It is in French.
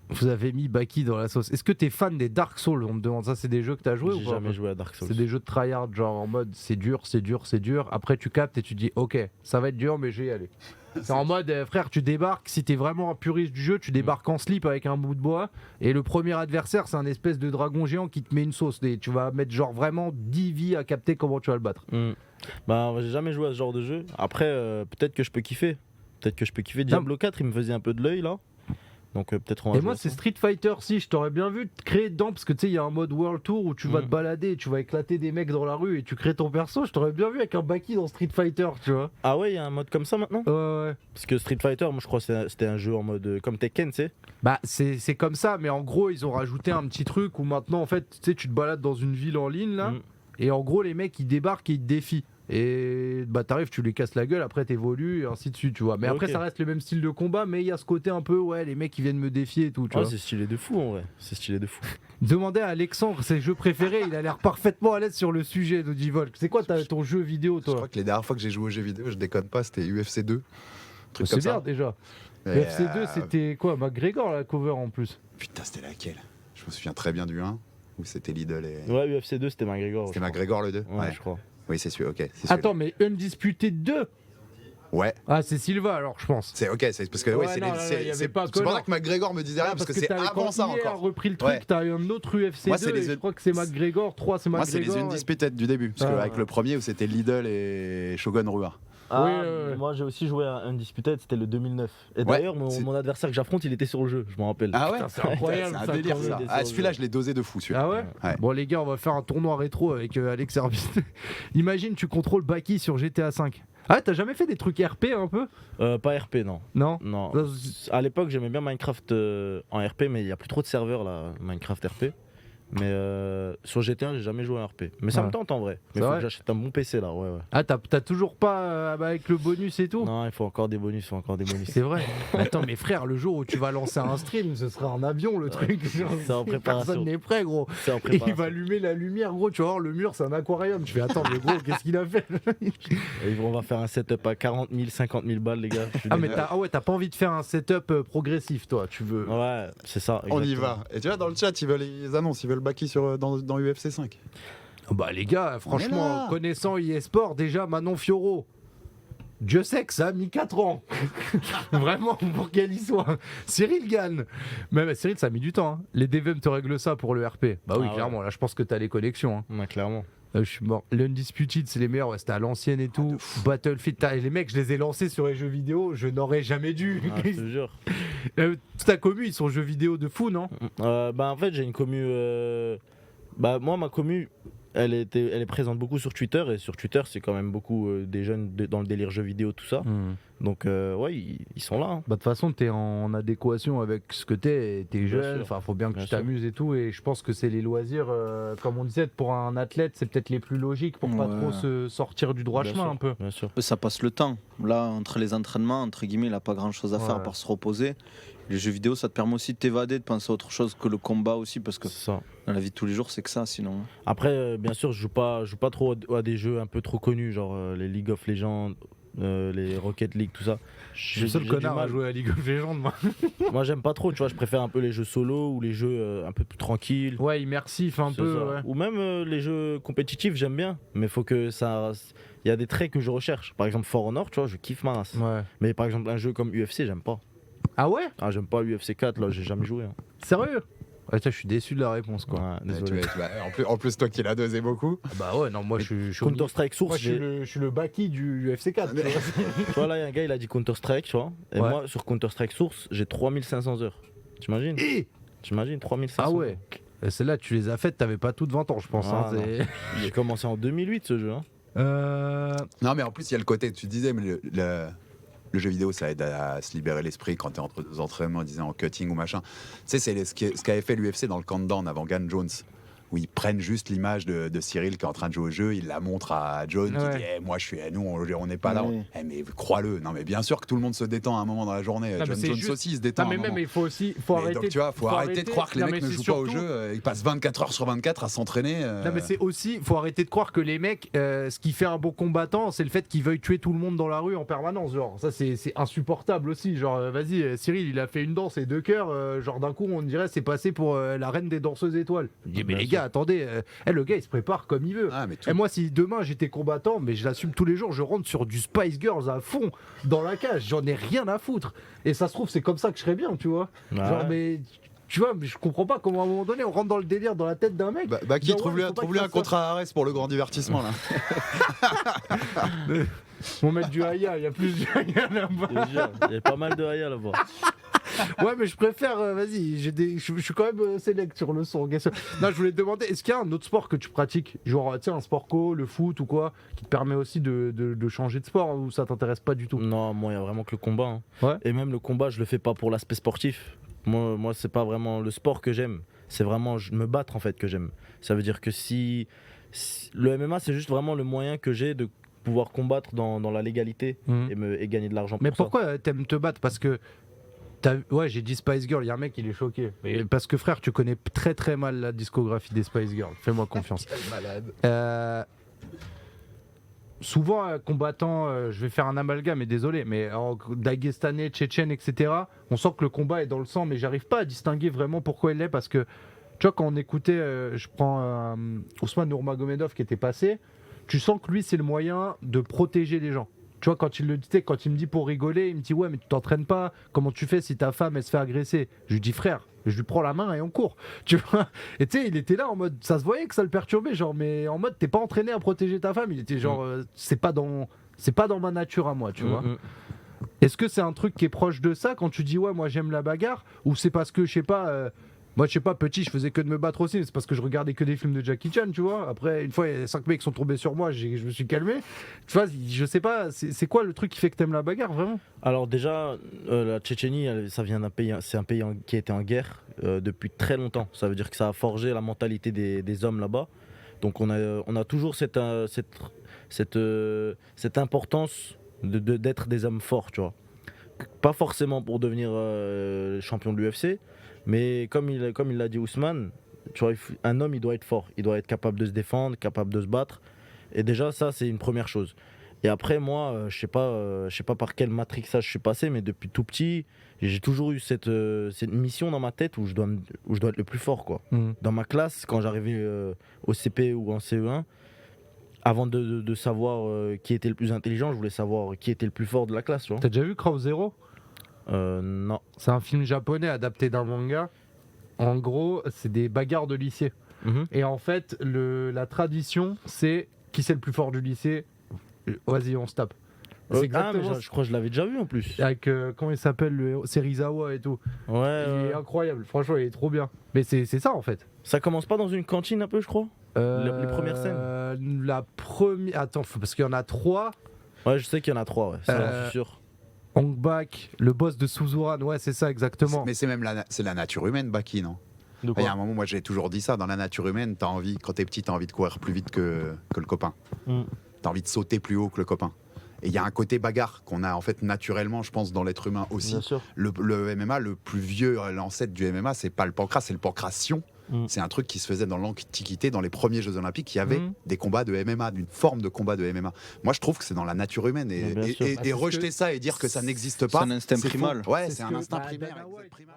Vous avez mis Baki dans la sauce. Est-ce que t'es fan des Dark Souls? On me demande ça, c'est des jeux que t'as joué ou J'ai pas? jamais joué à Dark Souls. C'est des jeux de tryhard, genre en mode c'est dur, c'est dur, c'est dur. Après tu captes et tu dis ok, ça va être dur, mais je vais y aller. C'est en mode frère, tu débarques, si t'es vraiment un puriste du jeu, tu débarques en slip avec un bout de bois. Et le premier adversaire, c'est un espèce de dragon géant qui te met une sauce. Et tu vas mettre genre vraiment 10 vies à capter comment tu vas le battre. Bah, j'ai jamais joué à ce genre de jeu. Après, peut-être que je peux kiffer. Diablo 4, il me faisait un peu de l'œil là. Donc peut-être on va Et jouer moi à c'est ça. Street Fighter 6, je t'aurais bien vu te créer dedans parce que tu sais il y a un mode World Tour où tu vas te balader et tu vas éclater des mecs dans la rue et tu crées ton perso, je t'aurais bien vu avec un Baki dans Street Fighter, tu vois. Ah ouais, il y a un mode comme ça maintenant? Ouais. Parce que Street Fighter, moi je crois que c'était un jeu en mode comme Tekken, tu sais. Bah c'est comme ça, mais en gros ils ont rajouté un petit truc où maintenant en fait tu sais tu te balades dans une ville en ligne là et en gros les mecs ils débarquent et ils te défient. Et bah t'arrives, tu les casses la gueule, après t'évolues et ainsi de suite, tu vois. Mais après Ok. ça reste le même style de combat, mais il y a ce côté un peu ouais les mecs ils viennent me défier et tout, tu Ouais, vois. c'est stylé de fou en vrai. C'est stylé de fou. Demandez à Alexandre ses jeux préférés, il a l'air parfaitement à l'aise sur le sujet de Divolk. C'est quoi ton jeu vidéo Je toi? crois que les dernières fois que j'ai joué aux jeux vidéo, je déconne pas, c'était UFC 2. Truc C'est comme bien ça. déjà. Et, FC2 c'était quoi? McGregor la cover en plus. Putain, c'était laquelle? Je me souviens très bien du 1, où c'était Lidl et. Ouais, UFC 2, c'était McGregor. C'était je crois. McGregor le 2? Ouais, je crois. Oui, c'est celui, ok. c'est Attends, mais Undisputed 2? Ouais, Ah, c'est Silva alors, je pense. c'est ok, c'est parce que ouais, Ouais, c'est non, là, il y avait c'est pas c'est pour Conor. ça que McGregor me disait rien, parce que c'est t'avais- avant quand ça EA a encore. repris le truc, Ouais. t'as eu un autre UFC Moi, 2 c'est et les- je crois que c'est McGregor, 3 c'est Moi, McGregor. c'est les Undisputed du début, parce que Ah, avec ouais. le premier où c'était Lidl et Shogun Rua. Ah, ouais. moi j'ai aussi joué à Undisputed, c'était le 2009. Et Ouais, d'ailleurs, c'est- mon adversaire que j'affronte, il était sur le jeu, je m'en rappelle. Ah ouais, c'est incroyable, c'est un ça, délire quand ça. même. Ah, celui-là, je l'ai dosé de fou celui-là. Ah ouais, Ouais. Bon les gars, on va faire un tournoi rétro avec Alex Herbst. Imagine tu contrôles Baki sur GTA 5. Ah, t'as jamais fait des trucs RP un peu? Pas RP, non. Non. Non. Ça, À l'époque, j'aimais bien Minecraft en RP, mais il n'y a plus trop de serveurs là, Minecraft RP. Mais sur GTA, j'ai jamais joué à RP. Mais ça Ouais. me tente en vrai. Mais C'est faut vrai que j'achète un bon PC là, ouais. Ah, t'as toujours pas avec le bonus et tout? Non, il faut encore des bonus, C'est vrai. Mais attends, mais frère, le jour où tu vas lancer un stream, ce sera un avion le truc. Genre, c'est en préparation. Personne n'est prêt, gros. C'est en Et il préparation. va allumer la lumière, gros. Tu vas voir, le mur, c'est un aquarium. Je fais, attends, mais gros, qu'est-ce qu'il a fait? Et on va faire un setup à 40 000, 50 000 balles, les gars. Je suis Ah, mais désolé. t'as pas envie de faire un setup progressif, toi. Tu veux. Ouais, c'est ça. On y exactement. va. Et tu vois, dans le chat, ils annoncent, ils veulent Baki dans UFC 5. Bah, les gars, là. franchement, connaissant eSport, déjà, Manon Fioro. Dieu sait que ça a mis 4 ans. Vraiment, pour qu'elle y soit. Cyril gagne. Mais Cyril, ça a mis du temps. Hein. Les DVM te règlent ça pour le RP. Bah oui, Ah ouais. clairement. Là, je pense que t'as les connexions. Hein. Ouais, clairement. Je suis mort. L'Undisputed, c'est les meilleurs. Ouais, c'était à l'ancienne et tout. Battlefield. Et les mecs, je les ai lancés sur les jeux vidéo. Je n'aurais jamais dû. Ah, je te jure. Ta commu, ils sont jeux vidéo de fou, non? Bah en fait j'ai une commu. Bah moi ma commu, elle est présente beaucoup sur Twitter et sur Twitter c'est quand même beaucoup des jeunes dans le délire jeux vidéo tout ça. Donc ouais ils sont là. Hein. Bah de toute façon t'es en adéquation avec ce que t'es Bien jeune, sûr. enfin faut bien que Bien tu sûr. t'amuses et tout et je pense que c'est les loisirs comme on disait pour un athlète c'est peut-être les plus logiques pour pas Ouais. trop se sortir du droit Bien chemin sûr, un peu. Bien sûr. Ça passe le temps. Là, entre les entraînements, entre guillemets, il n'a pas grand chose à faire Ouais. par se reposer. Les jeux vidéo, ça te permet aussi de t'évader, de penser à autre chose que le combat aussi, parce que C'est ça. dans la vie de tous les jours, c'est que ça, sinon. Après bien sûr je joue pas trop à des jeux un peu trop connus genre les League of Legends, les Rocket League tout ça. Je suis le seul J'ai du connard à mal. jouer à League of Legends moi. Moi j'aime pas trop tu vois je préfère un peu les jeux solo ou les jeux un peu plus tranquilles. Ouais immersif un C'est peu ça. ouais. Ou même les jeux compétitifs, j'aime bien, mais faut que ça. Il y a des traits que je recherche. Par exemple, For Honor, tu vois, je kiffe ma race. Ouais. Mais par exemple, un jeu comme UFC, j'aime pas. Ah ouais? Ah, j'aime pas UFC 4, là, j'ai jamais joué. Hein. Sérieux? Ouais, je suis déçu de la réponse quoi. Ouais, désolé. En plus, toi qui l'as dosé beaucoup. Bah ouais non moi je suis Counter-Strike Source, moi, je suis le Baki du UFC 4. tu vois. tu vois, là, il y a un gars, il a dit Counter-Strike, tu vois. Et Ouais. moi, sur Counter-Strike Source, j'ai 3500 heures. T'imagines Et T'imagines 3500 ah ouais. Et celle-là tu les as faites, t'avais pas toutes 20 ans je pense. Ah, hein, c'est- J'ai commencé en 2008 ce jeu. Hein. Non, mais en plus, il y a le côté, tu disais, mais le jeu vidéo, ça aide à se libérer l'esprit quand t'es entre deux entraînements, disais en cutting ou machin. Tu sais, c'est ce qu'avait fait l'UFC dans le countdown avant Gan Jones. où ils prennent juste l'image de Cyril qui est en train de jouer au jeu, ils la montrent à John qui Ouais. dit moi je suis nous on n'est pas là. Ouais. Mais crois-le, non mais bien sûr que tout le monde se détend à un moment dans la journée. Non, mais John c'est Jones juste- aussi il se détend. Non, mais à un même, moment. il faut aussi Mais arrêter. donc tu vois, faut arrêter de croire que les Non, mecs mais ne c'est jouent pas au surtout- jeu, ils passent 24 heures sur 24 à s'entraîner. Non mais c'est aussi, faut arrêter de croire que les mecs, ce qui fait un bon combattant, c'est le fait qu'ils veuillent tuer tout le monde dans la rue en permanence. Genre ça c'est insupportable aussi. Genre vas-y Cyril, il a fait une danse et 2 cœurs. Genre d'un coup on dirait c'est passé pour la reine des danseuses étoiles. Je dis mais Bien les sûr. gars attendez, le gars il se prépare comme il veut. Ah, mais tout- Et moi si demain j'étais combattant, mais je l'assume tous les jours, je rentre sur du Spice Girls à fond dans la cage. J'en ai rien à foutre. Et ça se trouve c'est comme ça que je serais bien, tu vois. Genre Ouais. mais tu vois, mais je comprends pas comment à un moment donné on rentre dans le délire dans la tête d'un mec. Baki, Genre, ouais, trouve-lui faut pas trouve-lui qu'il un fasse ça. contrat à Arès pour le grand divertissement là. On met du Haya, il y a plus du Haya là-bas. Je te jure, il y a pas mal de Haya là-bas. Ouais, mais je préfère, vas-y, je suis quand même select sur le son. Qu'est-ce que- Non, je voulais te demander, est-ce qu'il y a un autre sport que tu pratiques, genre, tu sais, un sport co, le foot ou quoi, qui te permet aussi de changer de sport ou ça t'intéresse pas du tout? Non, moi, il y a vraiment que le combat. Hein. Ouais. Et même le combat, je le fais pas pour l'aspect sportif. Moi, c'est pas vraiment le sport que j'aime. C'est vraiment me battre en fait que j'aime. Ça veut dire que si le MMA, c'est juste vraiment le moyen que j'ai de pouvoir combattre dans la légalité et gagner de l'argent. Mais pour ça. pourquoi t'aimes te battre? Parce que ouais, j'ai dit Spice Girl, il y a un mec il est choqué. Mais parce que frère, tu connais très très mal la discographie des Spice Girls. Fais-moi confiance. Souvent, combattant, je vais faire un amalgame, et désolé, mais daguestanais, tchétchène, etc., on sent que le combat est dans le sang, mais j'arrive pas à distinguer vraiment pourquoi il l'est, parce que, tu vois, quand on écoutait, je prends Ousmane Nurmagomedov qui était passé, tu sens que lui, c'est le moyen de protéger les gens. Tu vois, quand il le disait, quand il me dit pour rigoler, il me dit ouais, mais tu t'entraînes pas. Comment tu fais si ta femme elle se fait agresser? Je lui dis frère, je lui prends la main et on court. Tu vois? Et tu sais, il était là en mode, ça se voyait que ça le perturbait, genre, mais en mode t'es pas entraîné à protéger ta femme. Il était genre, c'est pas dans ma nature à moi, tu vois. Est-ce que c'est un truc qui est proche de ça quand tu dis ouais, moi j'aime la bagarre, ou c'est parce que je sais pas. Moi, je sais pas, petit, je faisais que de me battre aussi. C'est parce que je regardais que des films de Jackie Chan, tu vois. Après, une fois, il y a 5 mecs qui sont tombés sur moi, je me suis calmé. Tu vois, je sais pas, c'est quoi le truc qui fait que t'aimes la bagarre, vraiment? Alors déjà, la Tchétchénie, ça vient d'un pays, c'est un pays qui a été en guerre depuis très longtemps. Ça veut dire que ça a forgé la mentalité des hommes là-bas. Donc on a toujours cette importance d'être des hommes forts, tu vois. Pas forcément pour devenir champion de l'UFC, mais comme il l'a dit Ousmane, tu vois, un homme il doit être fort, il doit être capable de se défendre, capable de se battre. Et déjà ça c'est une première chose. Et après moi, je sais pas par quel matrixage je suis passé, mais depuis tout petit, j'ai toujours eu cette mission dans ma tête où je dois être le plus fort, quoi. Dans ma classe, quand j'arrivais au CP ou en CE1, avant de savoir qui était le plus intelligent, je voulais savoir qui était le plus fort de la classe, tu vois. T'as déjà vu Crow Zero? Non. C'est un film japonais adapté d'un manga. En gros, c'est des bagarres de lycée. Et en fait, la tradition, c'est qui c'est le plus fort du lycée? Vas-y, on se tape. C'est exactement mais je crois que je l'avais déjà vu en plus. avec comment il s'appelle le héros, Serizawa et tout. Ouais. Il est incroyable, franchement, il est trop bien. Mais c'est ça en fait. Ça commence pas dans une cantine un peu, je crois. Les premières scènes. La première. Attends, parce qu'il y en a 3. Ouais, je sais qu'il y en a 3, ouais. Ça, j'en suis sûr. Hong Bak, le boss de Suzuran, ouais, c'est ça exactement. Mais c'est même c'est la nature humaine, Baki, non? De Il y a quoi un moment, moi j'ai toujours dit ça, dans la nature humaine, quand t'es petit, t'as envie de courir plus vite que le copain. T'as envie de sauter plus haut que le copain. Et il y a un côté bagarre qu'on a en fait naturellement, je pense, dans l'être humain aussi. Bien sûr. Le MMA, le plus vieux, l'ancêtre du MMA, c'est pas le pancras, c'est le pancration. C'est un truc qui se faisait dans l'Antiquité, dans les premiers Jeux Olympiques, il y avait des combats de MMA, d'une forme de combat de MMA. Moi, je trouve que c'est dans la nature humaine et Bien sûr. rejeter ça et dire que ça n'existe pas. C'est un instinct faux. primal. Ouais, C'est c'est ce un que- instinct bah, primaire. Dana White. primal.